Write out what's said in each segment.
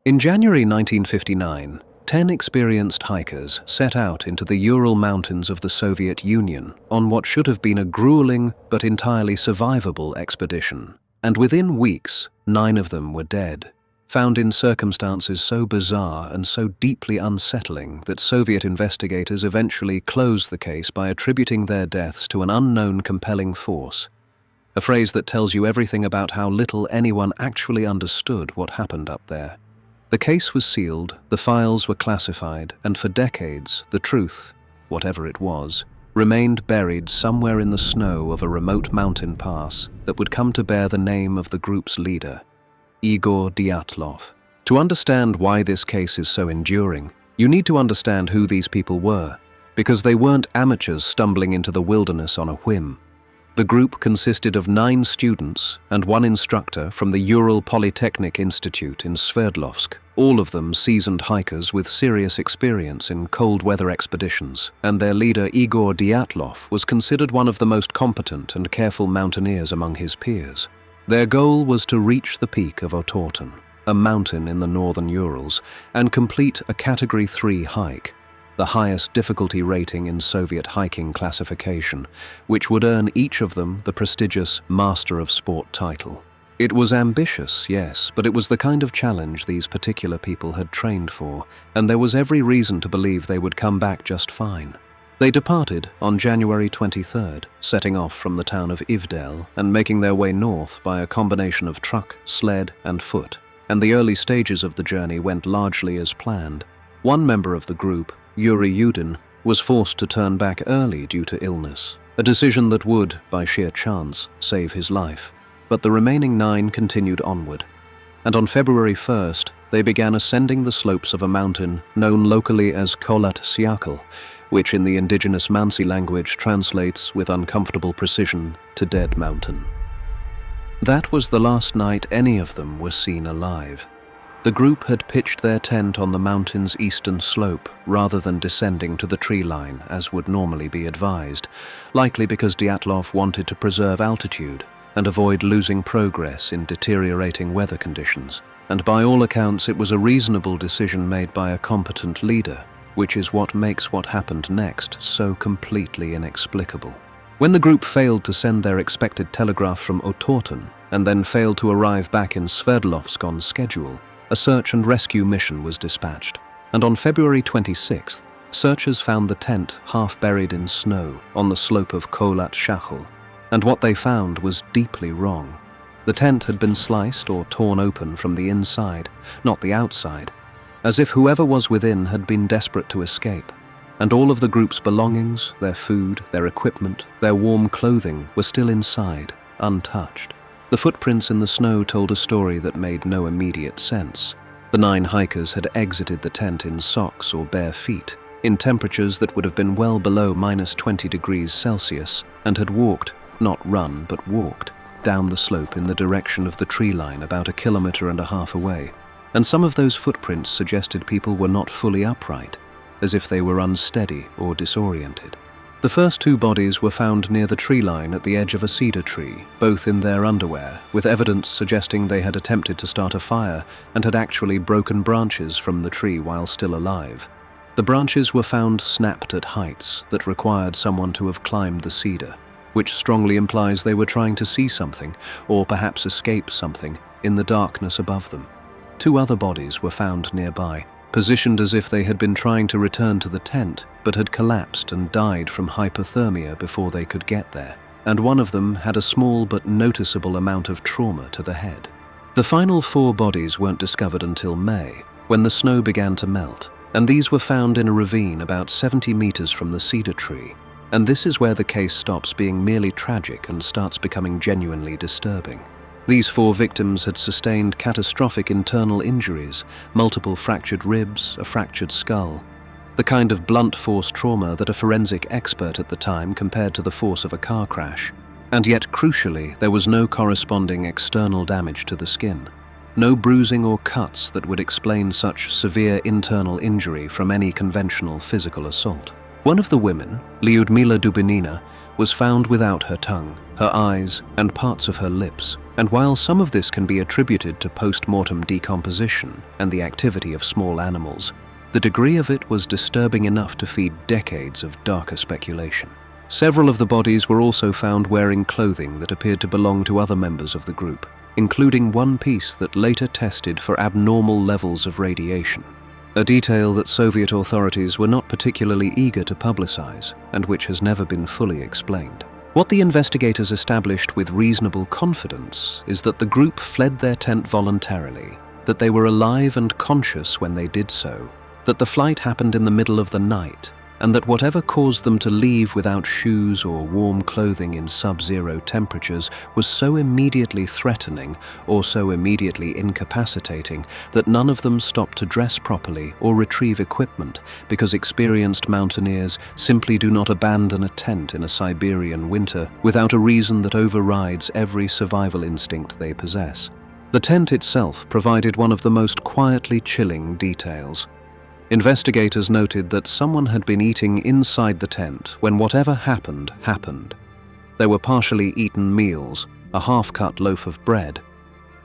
In January 1959, 10 experienced hikers set out into the Ural Mountains of the Soviet Union on what should have been a grueling but entirely survivable expedition. And within weeks, 9 of them were dead, found in circumstances so bizarre and so deeply unsettling that Soviet investigators eventually closed the case by attributing their deaths to an unknown compelling force, a phrase that tells you everything about how little anyone actually understood what happened up there. The case was sealed, the files were classified, and for decades, the truth, whatever it was, remained buried somewhere in the snow of a remote mountain pass that would come to bear the name of the group's leader, Igor Dyatlov. To understand why this case is so enduring, you need to understand who these people were, because they weren't amateurs stumbling into the wilderness on a whim. The group consisted of 9 students and 1 instructor from the Ural Polytechnic Institute in Sverdlovsk, all of them seasoned hikers with serious experience in cold weather expeditions, and their leader Igor Dyatlov was considered one of the most competent and careful mountaineers among his peers. Their goal was to reach the peak of Otorten, a mountain in the northern Urals, and complete a Category 3 hike, the highest difficulty rating in Soviet hiking classification, which would earn each of them the prestigious Master of Sport title. It was ambitious, yes, but it was the kind of challenge these particular people had trained for, and there was every reason to believe they would come back just fine. They departed on January 23rd, setting off from the town of Ivdel and making their way north by a combination of truck, sled, and foot, and the early stages of the journey went largely as planned. One member of the group, Yuri Yudin, was forced to turn back early due to illness, a decision that would, by sheer chance, save his life. But the remaining 9 continued onward, and on February 1st, they began ascending the slopes of a mountain known locally as Kholat Syakhl, which in the indigenous Mansi language translates with uncomfortable precision to Dead Mountain. That was the last night any of them were seen alive. The group had pitched their tent on the mountain's eastern slope rather than descending to the tree line as would normally be advised, likely because Dyatlov wanted to preserve altitude and avoid losing progress in deteriorating weather conditions. And by all accounts, it was a reasonable decision made by a competent leader, which is what makes what happened next so completely inexplicable. When the group failed to send their expected telegraph from Otorten and then failed to arrive back in Sverdlovsk on schedule, a search and rescue mission was dispatched, and on February 26th, searchers found the tent half buried in snow on the slope of Kholat Syakhl, and what they found was deeply wrong. The tent had been sliced or torn open from the inside, not the outside, as if whoever was within had been desperate to escape, and all of the group's belongings, their food, their equipment, their warm clothing were still inside, untouched. The footprints in the snow told a story that made no immediate sense. The 9 hikers had exited the tent in socks or bare feet, in temperatures that would have been well below -20 degrees Celsius, and had walked, not run but walked, down the slope in the direction of the tree line about 1.5 kilometers away. And some of those footprints suggested people were not fully upright, as if they were unsteady or disoriented. The first 2 bodies were found near the tree line at the edge of a cedar tree, both in their underwear, with evidence suggesting they had attempted to start a fire and had actually broken branches from the tree while still alive. The branches were found snapped at heights that required someone to have climbed the cedar, which strongly implies they were trying to see something, or perhaps escape something, in the darkness above them. 2 other bodies were found nearby, positioned as if they had been trying to return to the tent, but had collapsed and died from hypothermia before they could get there, and one of them had a small but noticeable amount of trauma to the head. The final 4 bodies weren't discovered until May, when the snow began to melt, and these were found in a ravine about 70 meters from the cedar tree. And this is where the case stops being merely tragic and starts becoming genuinely disturbing. These 4 victims had sustained catastrophic internal injuries, multiple fractured ribs, a fractured skull, the kind of blunt force trauma that a forensic expert at the time compared to the force of a car crash. And yet, crucially, there was no corresponding external damage to the skin. No bruising or cuts that would explain such severe internal injury from any conventional physical assault. One of the women, Lyudmila Dubinina, was found without her tongue, her eyes, and parts of her lips, And while some of this can be attributed to post-mortem decomposition and the activity of small animals, the degree of it was disturbing enough to feed decades of darker speculation. Several of the bodies were also found wearing clothing that appeared to belong to other members of the group, including one piece that later tested for abnormal levels of radiation, a detail that Soviet authorities were not particularly eager to publicize and which has never been fully explained. What the investigators established with reasonable confidence is that the group fled their tent voluntarily, that they were alive and conscious when they did so, that the flight happened in the middle of the night, and that whatever caused them to leave without shoes or warm clothing in sub-zero temperatures was so immediately threatening or so immediately incapacitating that none of them stopped to dress properly or retrieve equipment, because experienced mountaineers simply do not abandon a tent in a Siberian winter without a reason that overrides every survival instinct they possess. The tent itself provided one of the most quietly chilling details. Investigators noted that someone had been eating inside the tent when whatever happened, happened. There were partially eaten meals, a half-cut loaf of bread,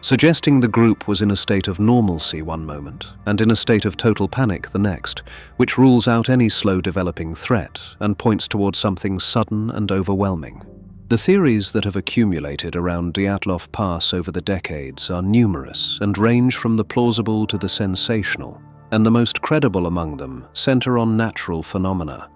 suggesting the group was in a state of normalcy one moment and in a state of total panic the next, which rules out any slow-developing threat and points towards something sudden and overwhelming. The theories that have accumulated around Dyatlov Pass over the decades are numerous and range from the plausible to the sensational, and the most credible among them center on natural phenomena,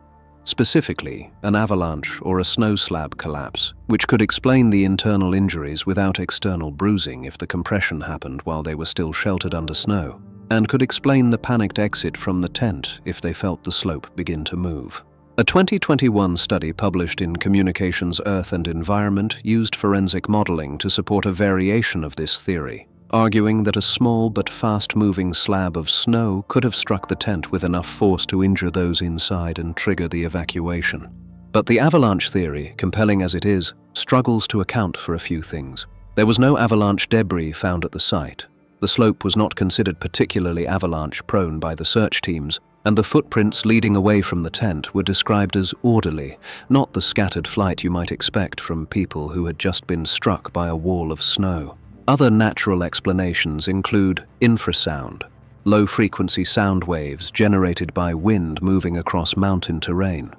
specifically an avalanche or a snow slab collapse, which could explain the internal injuries without external bruising if the compression happened while they were still sheltered under snow, and could explain the panicked exit from the tent if they felt the slope begin to move. A 2021 study published in Communications Earth and Environment used forensic modeling to support a variation of this theory, arguing that a small but fast-moving slab of snow could have struck the tent with enough force to injure those inside and trigger the evacuation. But the avalanche theory, compelling as it is, struggles to account for a few things. There was no avalanche debris found at the site. The slope was not considered particularly avalanche-prone by the search teams, and the footprints leading away from the tent were described as orderly, not the scattered flight you might expect from people who had just been struck by a wall of snow. Other natural explanations include infrasound, low-frequency sound waves generated by wind moving across mountain terrain,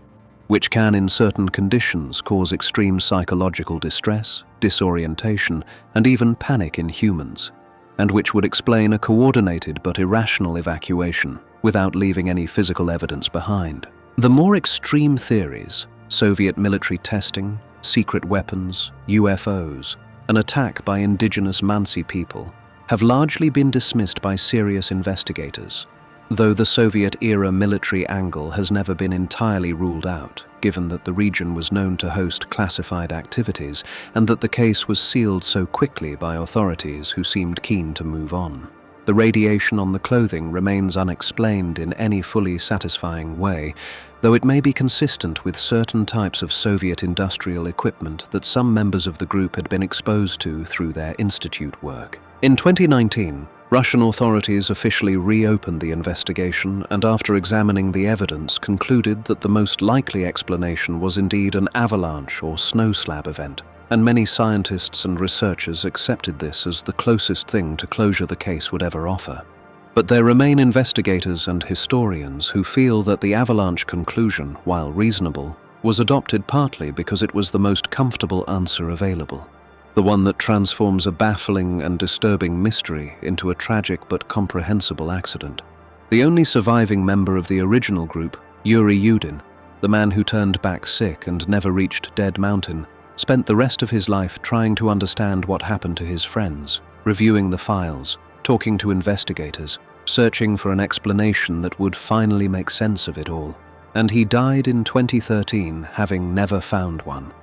which can in certain conditions cause extreme psychological distress, disorientation, and even panic in humans, and which would explain a coordinated but irrational evacuation without leaving any physical evidence behind. The more extreme theories, Soviet military testing, secret weapons, UFOs, an attack by indigenous Mansi people, have largely been dismissed by serious investigators, though the Soviet-era military angle has never been entirely ruled out, given that the region was known to host classified activities and that the case was sealed so quickly by authorities who seemed keen to move on. The radiation on the clothing remains unexplained in any fully satisfying way, though it may be consistent with certain types of Soviet industrial equipment that some members of the group had been exposed to through their institute work. In 2019, Russian authorities officially reopened the investigation and, after examining the evidence, concluded that the most likely explanation was indeed an avalanche or snow slab event, and many scientists and researchers accepted this as the closest thing to closure the case would ever offer. But there remain investigators and historians who feel that the avalanche conclusion, while reasonable, was adopted partly because it was the most comfortable answer available, the one that transforms a baffling and disturbing mystery into a tragic but comprehensible accident. The only surviving member of the original group, Yuri Yudin, the man who turned back sick and never reached Dead Mountain, spent the rest of his life trying to understand what happened to his friends, reviewing the files, talking to investigators, searching for an explanation that would finally make sense of it all. And he died in 2013, having never found one.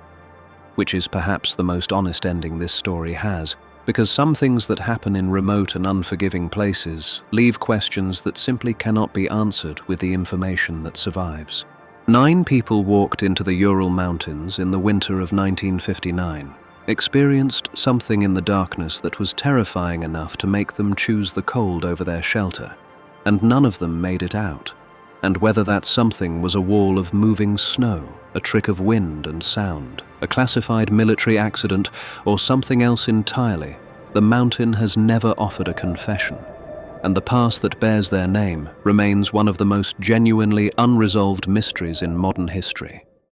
Which is perhaps the most honest ending this story has, because some things that happen in remote and unforgiving places leave questions that simply cannot be answered with the information that survives. 9 people walked into the Ural Mountains in the winter of 1959, experienced something in the darkness that was terrifying enough to make them choose the cold over their shelter, and none of them made it out. And whether that something was a wall of moving snow, a trick of wind and sound, a classified military accident, or something else entirely, the mountain has never offered a confession. And the pass that bears their name remains one of the most genuinely unresolved mysteries in modern history.